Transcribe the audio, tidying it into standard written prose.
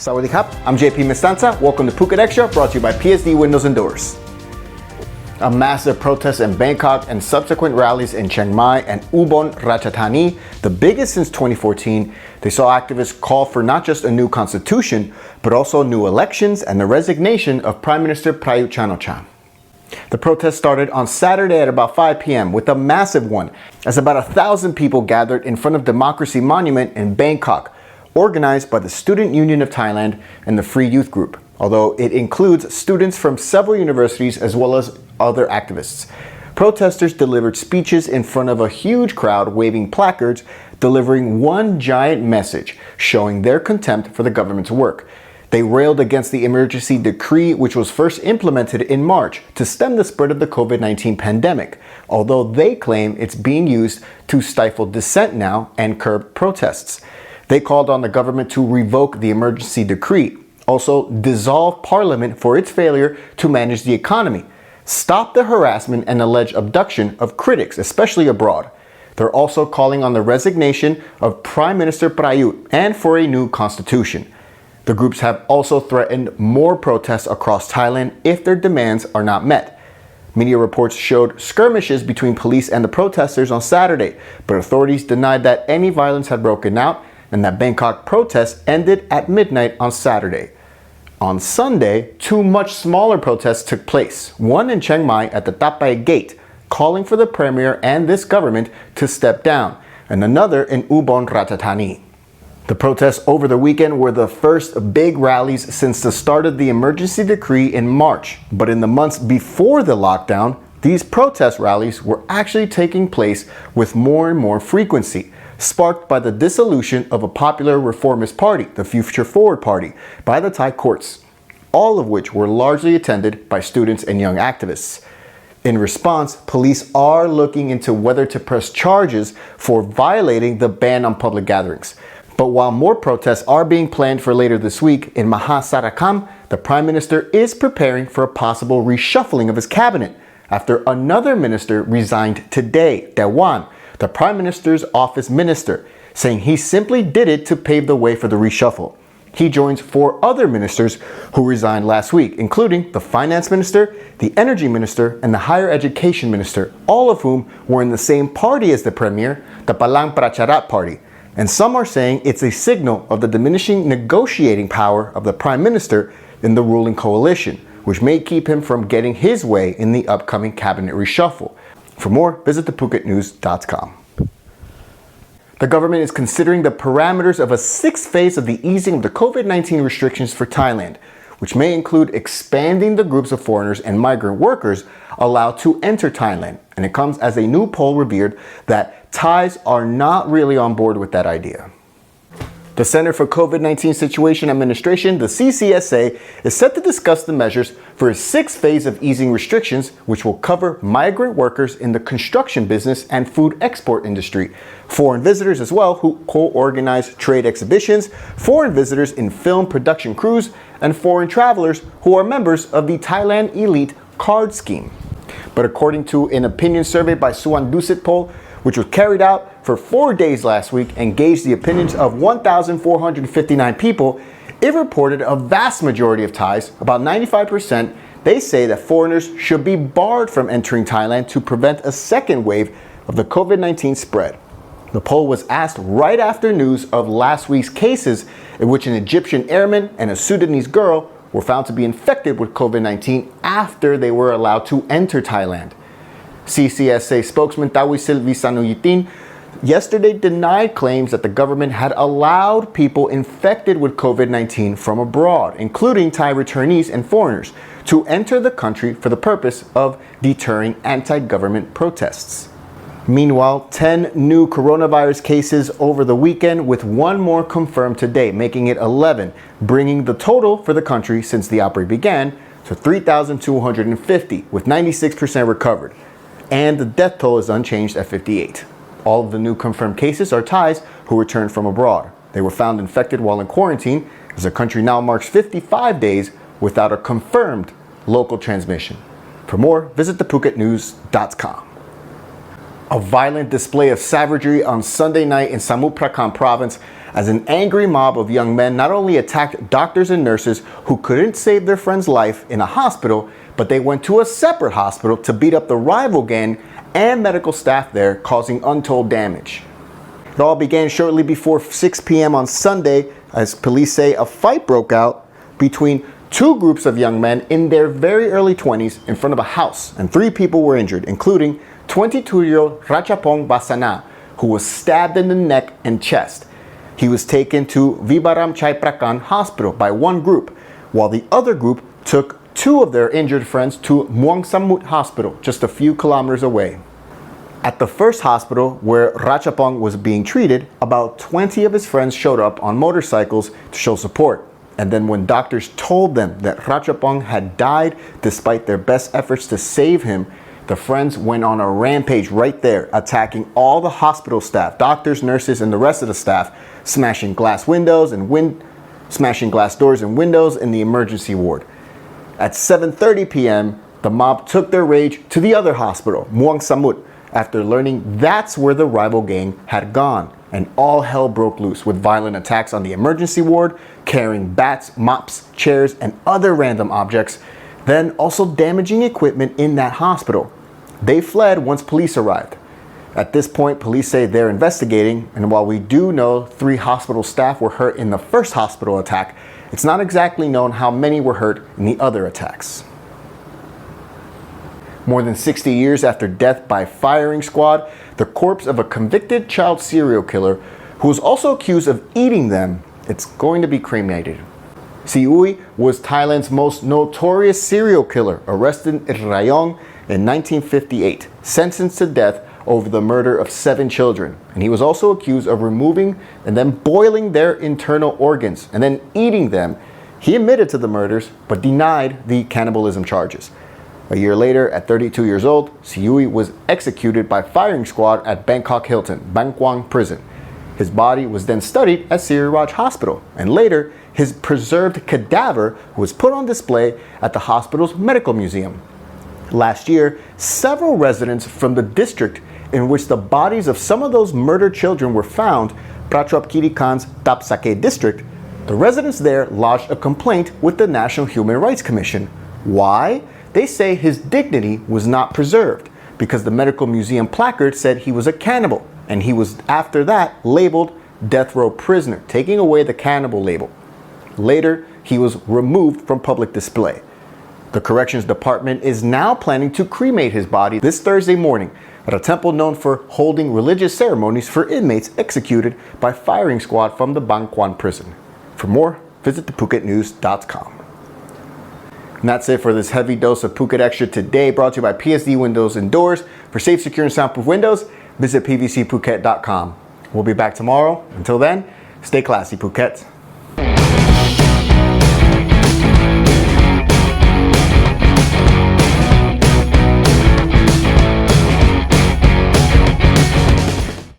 Sawadee Krap, I'm JP Mestanza. Welcome to Phuket Extra, brought to you by PSD Windows and Doors. A massive protest in Bangkok and subsequent rallies in Chiang Mai and Ubon Ratchathani, the biggest since 2014, they saw activists call for not just a new constitution, but also new elections and the resignation of Prime Minister Prayut Chan-o-cha. The protest started on Saturday at about 5 p.m. with a massive one, as about 1,000 people gathered in front of Democracy Monument in Bangkok, organized by the Student Union of Thailand and the Free Youth Group, although it includes students from several universities as well as other activists. Protesters delivered speeches in front of a huge crowd waving placards, delivering one giant message showing their contempt for the government's work. They railed against the emergency decree, which was first implemented in March to stem the spread of the COVID-19 pandemic, although they claim it's being used to stifle dissent now and curb protests. They called on the government to revoke the emergency decree, also dissolve parliament for its failure to manage the economy, stop the harassment and alleged abduction of critics, especially abroad. They're also calling on the resignation of Prime Minister Prayut and for a new constitution. The groups have also threatened more protests across Thailand if their demands are not met. Media reports showed skirmishes between police and the protesters on Saturday, but authorities denied that any violence had broken out and that Bangkok protests ended at midnight on Saturday. On Sunday, two much smaller protests took place, one in Chiang Mai at the Tapai Gate, calling for the premier and this government to step down, and another in Ubon Ratchathani. The protests over the weekend were the first big rallies since the start of the emergency decree in March, but in the months before the lockdown, these protest rallies were actually taking place with more and more frequency, sparked by the dissolution of a popular reformist party, the Future Forward Party, by the Thai courts, all of which were largely attended by students and young activists. In response, police are looking into whether to press charges for violating the ban on public gatherings. But while more protests are being planned for later this week, in Mahasarakam, the Prime Minister is preparing for a possible reshuffling of his cabinet after another minister resigned today, Dewan, the Prime Minister's office minister, saying he simply did it to pave the way for the reshuffle. He joins four other ministers who resigned last week, including the Finance Minister, the Energy Minister, and the Higher Education Minister, all of whom were in the same party as the Premier, the Palang Pracharat Party. And some are saying it's a signal of the diminishing negotiating power of the Prime Minister in the ruling coalition, which may keep him from getting his way in the upcoming cabinet reshuffle. For more, visit thephuketnews.com. The government is considering the parameters of a sixth phase of the easing of the COVID-19 restrictions for Thailand, which may include expanding the groups of foreigners and migrant workers allowed to enter Thailand. And it comes as a new poll revealed that Thais are not really on board with that idea. The Center for COVID-19 Situation Administration, the CCSA, is set to discuss the measures for a sixth phase of easing restrictions, which will cover migrant workers in the construction business and food export industry, foreign visitors as well who co-organize trade exhibitions, foreign visitors in film production crews, and foreign travelers who are members of the Thailand Elite Card Scheme. But according to an opinion survey by Suan Dusit poll, which was carried out for 4 days last week and gauged the opinions of 1,459 people, it reported a vast majority of Thais, about 95%, they say that foreigners should be barred from entering Thailand to prevent a second wave of the COVID-19 spread. The poll was asked right after news of last week's cases in which an Egyptian airman and a Sudanese girl were found to be infected with COVID-19 after they were allowed to enter Thailand. CCSA spokesman Tawisil Visanuyitin yesterday denied claims that the government had allowed people infected with COVID-19 from abroad, including Thai returnees and foreigners, to enter the country for the purpose of deterring anti-government protests. Meanwhile, 10 new coronavirus cases over the weekend, with one more confirmed today, making it 11, bringing the total for the country since the outbreak began to 3,250, with 96% recovered. And the death toll is unchanged at 58. All of the new confirmed cases are Thais who returned from abroad. They were found infected while in quarantine, as the country now marks 55 days without a confirmed local transmission. For more, visit thephuketnews.com. A violent display of savagery on Sunday night in Samut Prakan province as an angry mob of young men not only attacked doctors and nurses who couldn't save their friend's life in a hospital, but they went to a separate hospital to beat up the rival gang and medical staff there, causing untold damage. It all began shortly before 6 p.m. on Sunday, as police say a fight broke out between two groups of young men in their very early 20s in front of a house, and 3 people were injured, including 22-year-old Ratchapong Basana, who was stabbed in the neck and chest. He was taken to Vibaram Chai Prakan Hospital by one group, while the other group took 2 of their injured friends to Muang Samut Hospital, just a few kilometers away. At the first hospital where Ratchapong was being treated, about 20 of his friends showed up on motorcycles to show support. And then when doctors told them that Ratchapong had died despite their best efforts to save him, the friends went on a rampage right there, attacking all the hospital staff, doctors, nurses, and the rest of the staff, smashing glass doors and windows in the emergency ward. At 7:30 p.m., the mob took their rage to the other hospital, Muang Samut, after learning that's where the rival gang had gone. And all hell broke loose with violent attacks on the emergency ward, carrying bats, mops, chairs, and other random objects, then also damaging equipment in that hospital. They fled once police arrived. At this point, police say they're investigating, and while we do know 3 hospital staff were hurt in the first hospital attack, it's not exactly known how many were hurt in the other attacks. More than 60 years after death by firing squad, the corpse of a convicted child serial killer who was also accused of eating them, it's going to be cremated. Si Uy was Thailand's most notorious serial killer, arrested in Rayong in 1958, sentenced to death over the murder of 7 children. And he was also accused of removing and then boiling their internal organs and then eating them. He admitted to the murders but denied the cannibalism charges. A year later, at 32 years old, Si Uy was executed by firing squad at Bangkok Hilton, Bangkok prison. His body was then studied at Siriraj Hospital, and later his preserved cadaver was put on display at the hospital's medical museum. Last year, several residents from the district in which the bodies of some of those murdered children were found, Prayut Kirikan's Tapsake district, the residents there lodged a complaint with the National Human Rights Commission. Why? They say his dignity was not preserved because the medical museum placard said he was a cannibal, and he was after that labeled death row prisoner, taking away the cannibal label. Later, he was removed from public display. The corrections department is now planning to cremate his body this Thursday morning at a temple known for holding religious ceremonies for inmates executed by firing squad from the Bangkok prison. For more, visit thephuket.news.com. And that's it for this heavy dose of Phuket Extra today, brought to you by PSD Windows and Doors. For safe, secure, and soundproof windows, visit pvcphuket.com. We'll be back tomorrow. Until then, stay classy, Phuket.